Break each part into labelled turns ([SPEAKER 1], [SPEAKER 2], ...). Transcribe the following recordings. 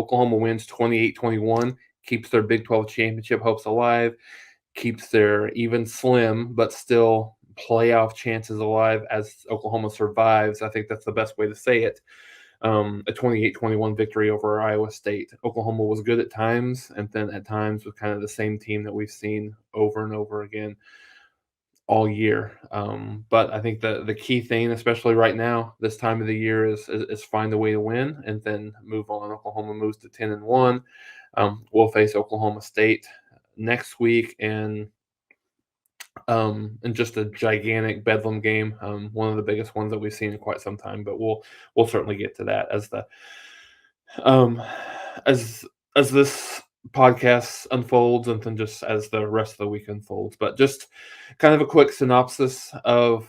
[SPEAKER 1] Oklahoma wins 28-21, keeps their Big 12 championship hopes alive, keeps their even slim but still playoff chances alive as Oklahoma survives. I think that's the best way to say it. A 28-21 victory over Iowa State. Oklahoma was good at times, and then at times was kind of the same team that we've seen over and over again all year. But I think the key thing, especially right now, this time of the year, is find a way to win and then move on. Oklahoma moves to 10-1. We'll face Oklahoma State next week, and just a gigantic bedlam game, one of the biggest ones that we've seen in quite some time. But we'll certainly get to that as the um, as this podcast unfolds, and then just as the rest of the week unfolds. But just kind of a quick synopsis of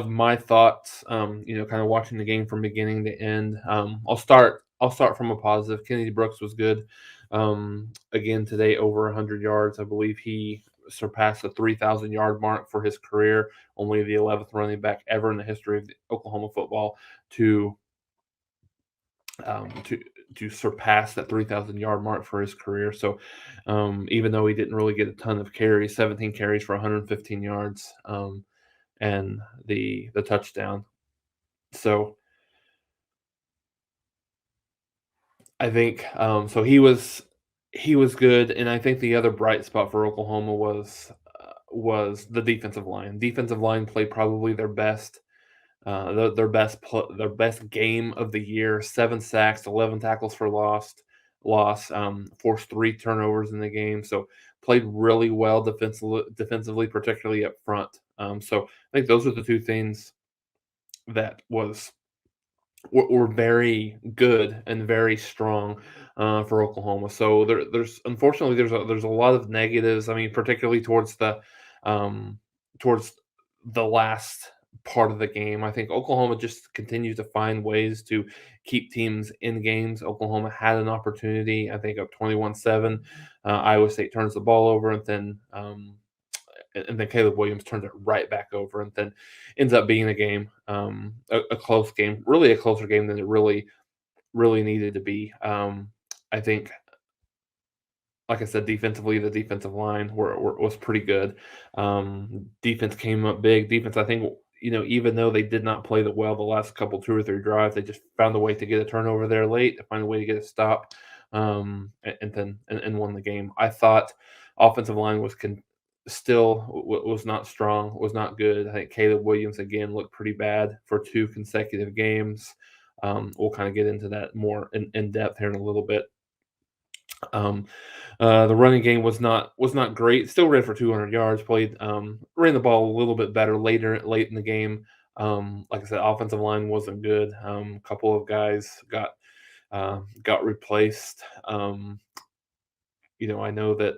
[SPEAKER 1] my thoughts. Kind of watching the game from beginning to end. I'll start from a positive. Kennedy Brooks was good. Again today, over 100 yards. I believe he surpassed the 3,000 yard mark for his career. Only the 11th running back ever in the history of Oklahoma football to um, to to surpass that 3,000 yard mark for his career. So even though he didn't really get a ton of carries, 17 carries for 115 yards, and the touchdown. So I think so he was good, and I think the other bright spot for Oklahoma was the defensive line. Defensive line played probably their best game of the year. 7 sacks, 11 tackles for loss. Forced 3 turnovers in the game. So played really well defensively, particularly up front. So I think those are the two things that were very good and very strong for Oklahoma. So there's unfortunately there's a lot of negatives. I mean, particularly um, towards the last part of the game. I think Oklahoma just continues to find ways to keep teams in games. Oklahoma had an opportunity, I think, up 21-7. Iowa State turns the ball over, and then Caleb Williams turns it right back over, and then ends up being a game, a close game, really a closer game than it really needed to be. I think, like I said, defensively, the defensive line was pretty good. Defense came up big. Defense, I think, even though they did not play well the last couple, 2 or 3 drives, they just found a way to get a turnover there late, to find a way to get a stop, and won the game. I thought offensive line was not strong, was not good. I think Caleb Williams again looked pretty bad for 2 consecutive games. We'll kind of get into that more in depth here in a little bit. Um, the running game was not great. Still ran for 200 yards. Ran the ball a little bit better late in the game. Like I said, offensive line wasn't good. A couple of guys got replaced. I know that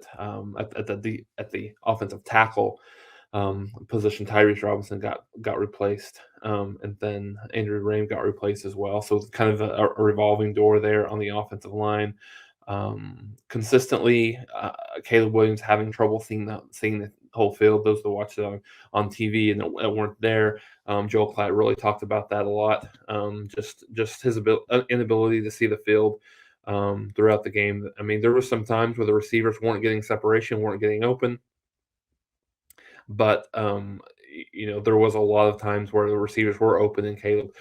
[SPEAKER 1] at the offensive tackle position, Tyrese Robinson got replaced, and then Andrew Rain got replaced as well. So it's kind of a revolving door there on the offensive line. Consistently, Caleb Williams having trouble seeing the whole field. Those that watched it on TV and that weren't there, Joel Klatt really talked about that a lot. Just his inability to see the field throughout the game. I mean, there were some times where the receivers weren't getting separation, weren't getting open, but there was a lot of times where the receivers were open and Caleb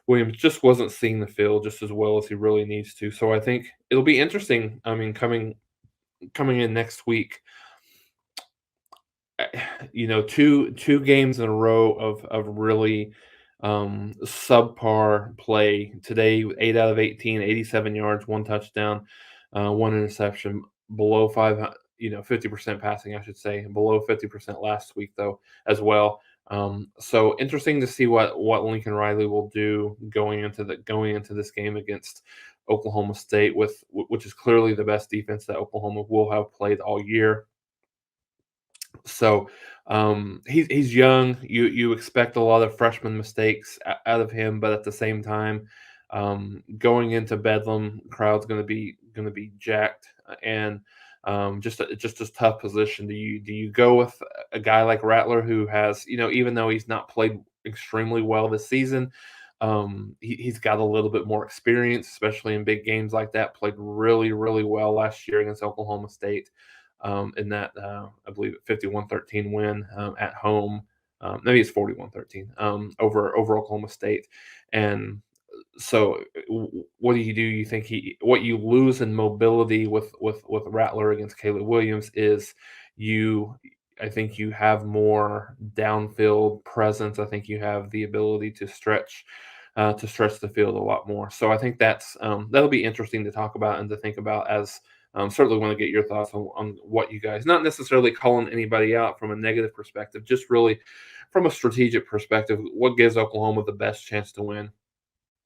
[SPEAKER 1] Williams just wasn't seeing the field just as well as he really needs to. So I think it'll be interesting. I mean, coming in next week, two games in a row of really subpar play. Today, 8 out of 18, 87 yards, 1 touchdown, 1 interception, below 50% passing, I should say, below 50% last week though as well. So interesting to see what Lincoln Riley will do going into this game against Oklahoma State, which is clearly the best defense that Oklahoma will have played all year. So he's young. You expect a lot of freshman mistakes out of him, but at the same time, going into Bedlam, crowd's going to be jacked, and just a tough position. Do you go with a guy like Rattler who has, even though he's not played extremely well this season, He's got a little bit more experience, especially in big games like that. Played really, really well last year against Oklahoma State in that, I believe, 51-13 win at home. Maybe it's 41-13 over Oklahoma State. And so, what do? You think what you lose in mobility with Rattler against Caleb Williams is you. I think you have more downfield presence. I think you have the ability to stretch the field a lot more. So I think that'll be interesting to talk about and to think about as. Certainly want to get your thoughts on what you guys, not necessarily calling anybody out from a negative perspective, just really from a strategic perspective, what gives Oklahoma the best chance to win.